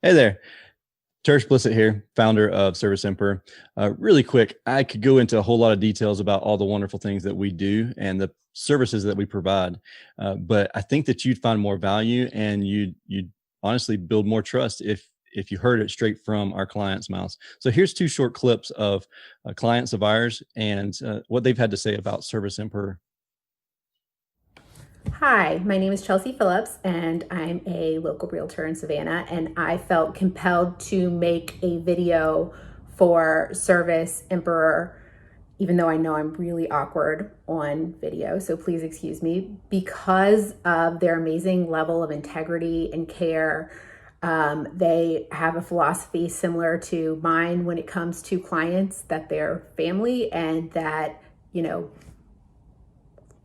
Hey there, Tersh Blissett here, founder of Service Emperor. Really quick, I could go into a whole lot of details about all the wonderful things that we do and the services that we provide, but I think that you'd find more value and you'd honestly build more trust if you heard it straight from our clients' mouths. So here's two short clips of clients of ours and what they've had to say about Service Emperor. Hi, my name is Chelsea Phillips, and I'm a local realtor in Savannah. And I felt compelled to make a video for Service Emperor, even though I know I'm really awkward on video. So please excuse me, because of their amazing level of integrity and care. They have a philosophy similar to mine when it comes to clients, that they're family and that, you know,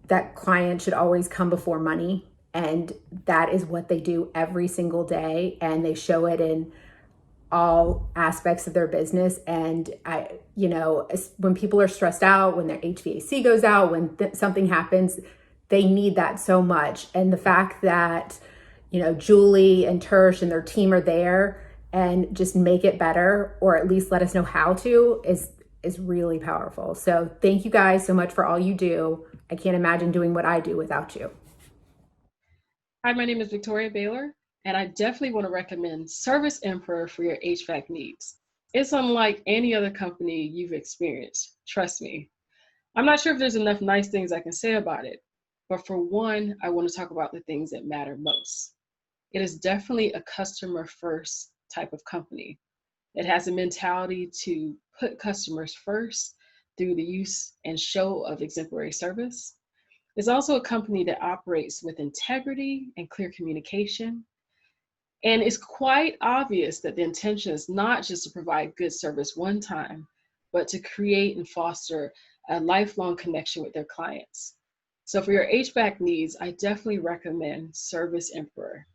that client should always come before money. And that is what they do every single day. And they show it in all aspects of their business. And when people are stressed out, when their HVAC goes out, when something happens, they need that so much. And the fact that, Julie and Tersh and their team are there and just make it better, or at least let us know how to, is really powerful. So thank you guys so much for all you do. I can't imagine doing what I do without you. Hi, my name is Victoria Baylor, and I definitely want to recommend Service Emperor for your HVAC needs. It's unlike any other company you've experienced, trust me. I'm not sure if there's enough nice things I can say about it, but for one, I want to talk about the things that matter most. It is definitely a customer first type of company. It has a mentality to put customers first through the use and show of exemplary service. It's also a company that operates with integrity and clear communication. And it's quite obvious that the intention is not just to provide good service one time, but to create and foster a lifelong connection with their clients. So for your HVAC needs, I definitely recommend Service Emperor.